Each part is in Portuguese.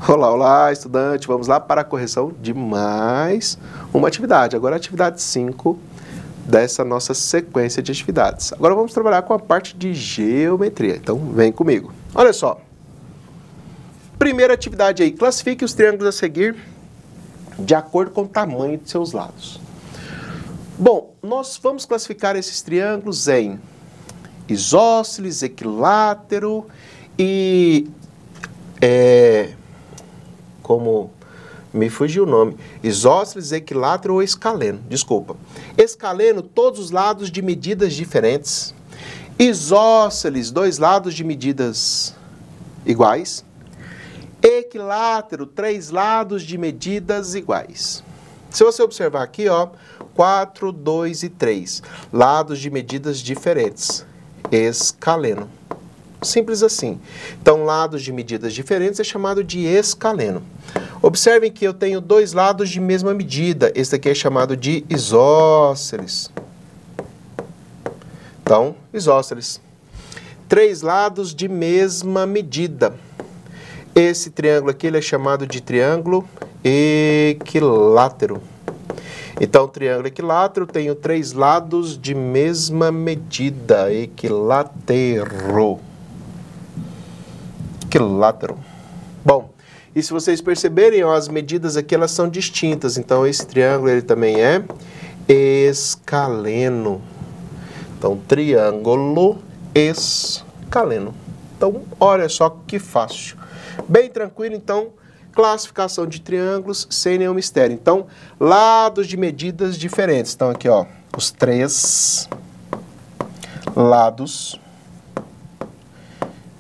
Olá, olá, estudante. Vamos lá para a correção de mais uma atividade. Agora a atividade 5 dessa nossa sequência de atividades. Agora vamos trabalhar com a parte de geometria. Então, vem comigo. Olha só. Primeira atividade aí. Classifique os triângulos a seguir de acordo com o tamanho de seus lados. Bom, nós vamos classificar esses triângulos em isósceles, equilátero e... como me fugiu o nome, isósceles, equilátero ou escaleno, desculpa. Escaleno, todos os lados de medidas diferentes. Isósceles, dois lados de medidas iguais. Equilátero, três lados de medidas iguais. Se você observar aqui, ó, 4, 2 e 3, lados de medidas diferentes. Escaleno. Simples assim. Então, lados de medidas diferentes é chamado de escaleno. Observem que eu tenho dois lados de mesma medida. Esse aqui é chamado de isósceles. Então, isósceles. Três lados de mesma medida. Esse triângulo aqui ele é chamado de triângulo equilátero. Então, triângulo equilátero tenho três lados de mesma medida. Equilátero. Equilátero. Bom, e se vocês perceberem, ó, as medidas aqui elas são distintas. Então, esse triângulo ele também é escaleno. Então, triângulo escaleno. Então, olha só que fácil. Bem tranquilo, então, classificação de triângulos sem nenhum mistério. Então, lados de medidas diferentes. Então, aqui, ó, os três lados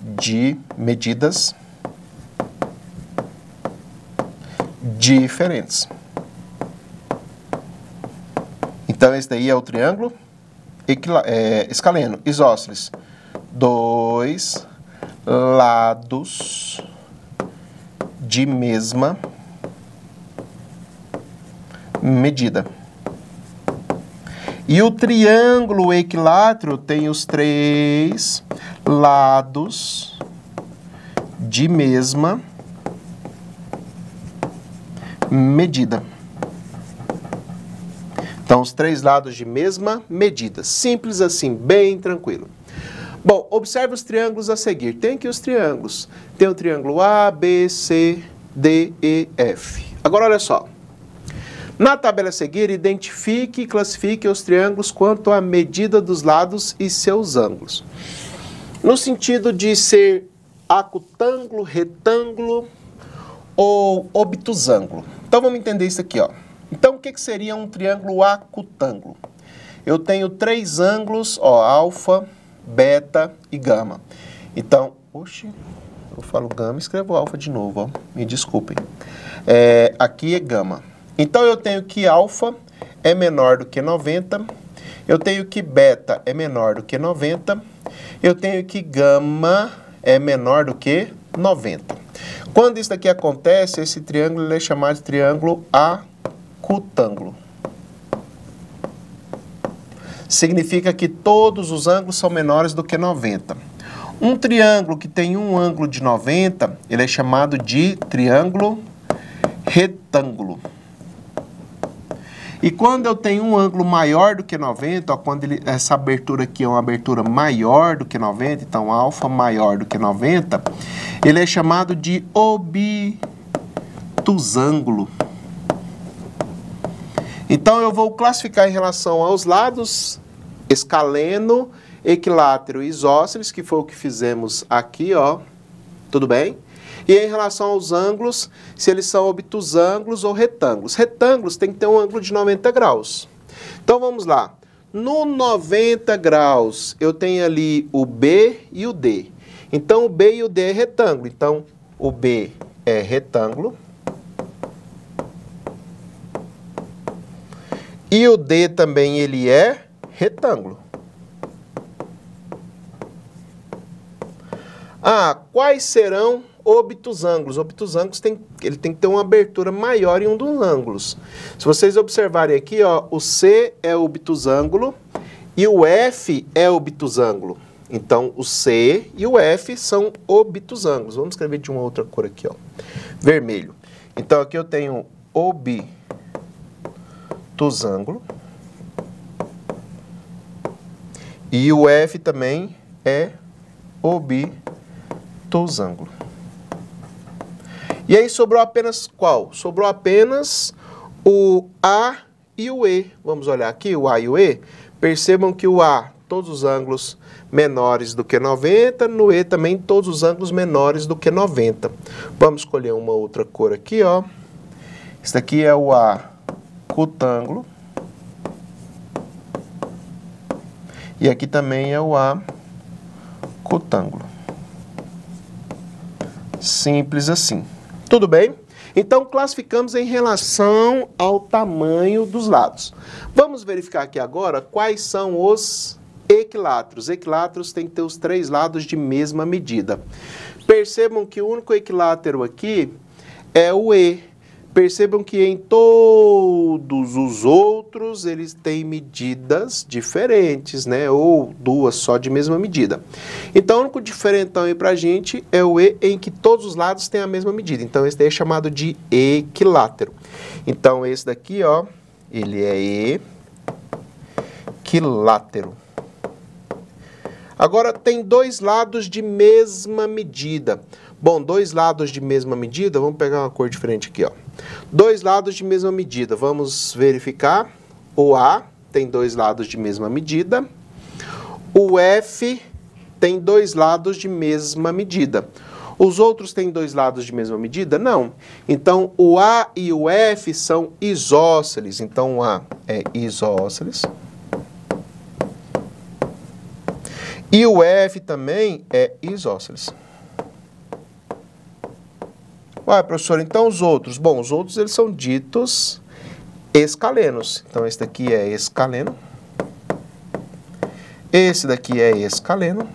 de medidas diferentes. Então, esse daí é o triângulo escaleno, isósceles. Dois lados de mesma medida. E o triângulo equilátero tem os três lados de mesma medida. Então, os três lados de mesma medida. Simples assim, bem tranquilo. Bom, observe os triângulos a seguir. Tem aqui os triângulos. Tem o triângulo A, B, C, D, E, F. Agora, olha só. Na tabela a seguir, identifique e classifique os triângulos quanto à medida dos lados e seus ângulos. No sentido de ser acutângulo, retângulo ou obtusângulo. Então, vamos entender isso aqui, ó. Então, o que seria um triângulo acutângulo? Eu tenho três ângulos, ó, alfa, beta e gama. Então, oxe, eu falo gama e escrevo alfa de novo, ó. Me desculpem. Aqui é gama. Então, eu tenho que alfa é menor do que 90, eu tenho que beta é menor do que 90, eu tenho que gama é menor do que 90. Quando isso daqui acontece, esse triângulo ele é chamado de triângulo acutângulo. Significa que todos os ângulos são menores do que 90. Um triângulo que tem um ângulo de 90, ele é chamado de triângulo retângulo. E quando eu tenho um ângulo maior do que 90, ó, quando essa abertura aqui é uma abertura maior do que 90, então alfa maior do que 90, ele é chamado de obtusângulo. Então, eu vou classificar em relação aos lados, escaleno, equilátero e isósceles, que foi o que fizemos aqui, ó. Tudo bem? E em relação aos ângulos, se eles são obtusângulos ou retângulos. Retângulos tem que ter um ângulo de 90 graus. Então, vamos lá. No 90 graus, eu tenho ali o B e o D. Então, o B e o D é retângulo. Então, o B é retângulo. E o D também ele é retângulo. Ah, quais serão obtusângulos? Obtusângulos ele tem que ter uma abertura maior em um dos ângulos. Se vocês observarem aqui, ó, o C é obtusângulo e o F é obtusângulo. Então, o C e o F são obtusângulos. Vamos escrever de uma outra cor aqui, ó. Vermelho. Então, aqui eu tenho obtusângulo. E o F também é obtusângulo. E aí sobrou apenas qual? Sobrou apenas o A e o E. Vamos olhar aqui, o A e o E. Percebam que o A, todos os ângulos menores do que 90, no E também todos os ângulos menores do que 90. Vamos escolher uma outra cor aqui, ó. Esse daqui é o acutângulo. E aqui também é o acutângulo. Simples assim. Tudo bem? Então, classificamos em relação ao tamanho dos lados. Vamos verificar aqui agora quais são os equiláteros. Equiláteros têm que ter os três lados de mesma medida. Percebam que o único equilátero aqui é o E. Percebam que em todos os outros eles têm medidas diferentes, né? Ou duas só de mesma medida. Então, o único diferentão aí pra gente é o E em que todos os lados têm a mesma medida. Então, esse daí é chamado de equilátero. Então, esse daqui, ó, ele é equilátero. Agora, tem dois lados de mesma medida. Bom, dois lados de mesma medida, vamos pegar uma cor diferente aqui, ó. Dois lados de mesma medida, vamos verificar. O A tem dois lados de mesma medida. O F tem dois lados de mesma medida. Os outros têm dois lados de mesma medida? Não. Então, o A e o F são isósceles. Então, o A é isósceles. E o F também é isósceles. Ué, professor, então os outros? Bom, os outros eles são ditos escalenos. Então, esse daqui é escaleno. Esse daqui é escaleno.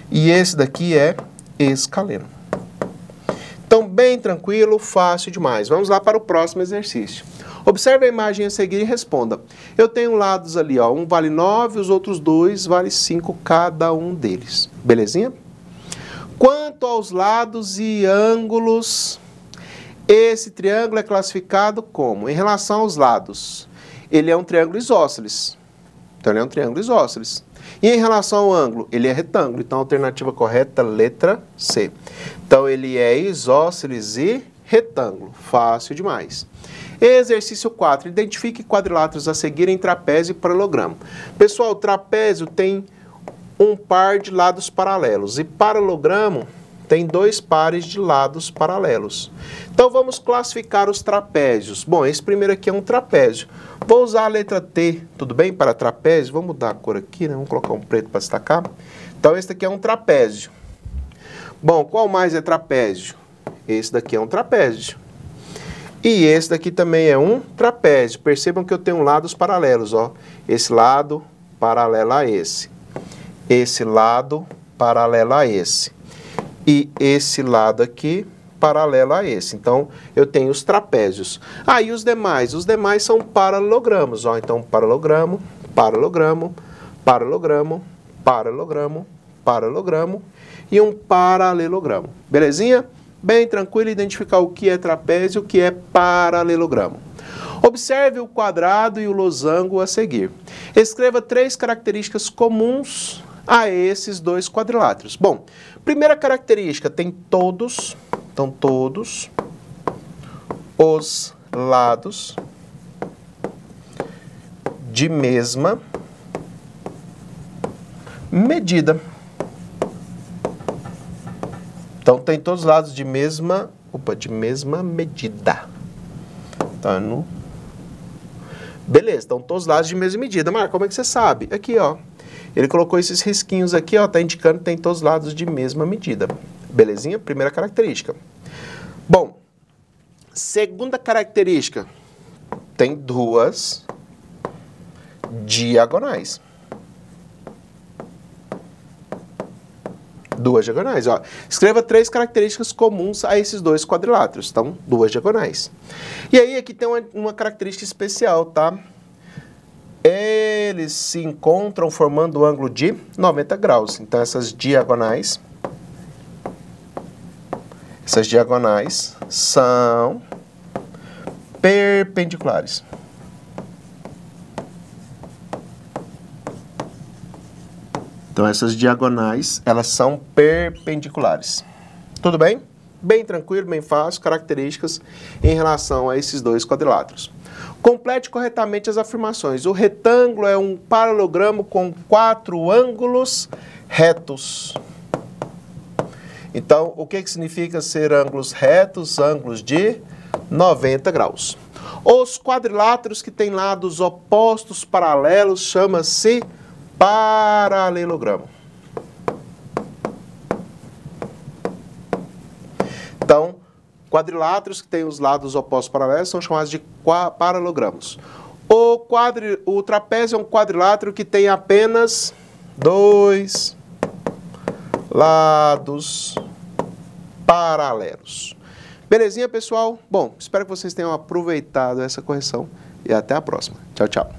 E esse daqui é escaleno. Então, bem tranquilo, fácil demais. Vamos lá para o próximo exercício. Observe a imagem a seguir e responda. Eu tenho lados ali, ó, um vale 9, os outros dois vale 5 cada um deles. Belezinha? Quanto aos lados e ângulos, esse triângulo é classificado como? Em relação aos lados, ele é um triângulo isósceles. Então, ele é um triângulo isósceles. E em relação ao ângulo, ele é retângulo. Então, a alternativa correta, letra C. Então, ele é isósceles e retângulo. Fácil demais. Exercício 4. Identifique quadriláteros a seguir em trapézio e paralelogramo. Pessoal, trapézio tem um par de lados paralelos e paralelogramo tem dois pares de lados paralelos. Então, vamos classificar os trapézios. Bom, esse primeiro aqui é um trapézio. Vou usar a letra T, tudo bem? Para trapézio, vamos mudar a cor aqui, né? Vamos colocar um preto para destacar. Então, esse daqui é um trapézio. Bom, qual mais é trapézio? Esse daqui é um trapézio. E esse daqui também é um trapézio. Percebam que eu tenho lados paralelos, ó. Esse lado paralelo a esse. Esse lado paralelo a esse. E esse lado aqui paralelo a esse. Então, eu tenho os trapézios. E os demais? Os demais são paralelogramos, ó. Então, paralelogramo, paralelogramo, paralelogramo, paralelogramo, paralelogramo e um paralelogramo. Belezinha? Bem tranquilo identificar o que é trapézio e o que é paralelogramo. Observe o quadrado e o losango a seguir. Escreva 3 características comuns a esses dois quadriláteros. Bom, primeira característica, tem todos, então todos os lados de mesma medida. Então, tem todos os lados de mesma medida. Tá no... Beleza, então todos os lados de mesma medida. Marco, como é que você sabe? Aqui, ó. Ele colocou esses risquinhos aqui, ó, tá indicando que tem todos os lados de mesma medida. Belezinha? Primeira característica. Bom, segunda característica, tem duas diagonais. Duas diagonais, ó. Escreva 3 características comuns a esses dois quadriláteros. Então, duas diagonais. E aí, aqui tem uma característica especial, tá? eles se encontram formando um ângulo de 90 graus. Então, essas diagonais são perpendiculares. Então, essas diagonais, elas são perpendiculares. Tudo bem? Bem tranquilo, bem fácil, características em relação a esses dois quadriláteros. Complete corretamente as afirmações. O retângulo é um paralelogramo com 4 ângulos retos. Então, o que significa ser ângulos retos? Ângulos de 90 graus. Os quadriláteros que têm lados opostos paralelos chama-se paralelogramo. Então, quadriláteros que têm os lados opostos paralelos são chamados de paralelogramos. O trapézio é um quadrilátero que tem apenas 2 lados paralelos. Belezinha, pessoal? Bom, espero que vocês tenham aproveitado essa correção e até a próxima. Tchau, tchau.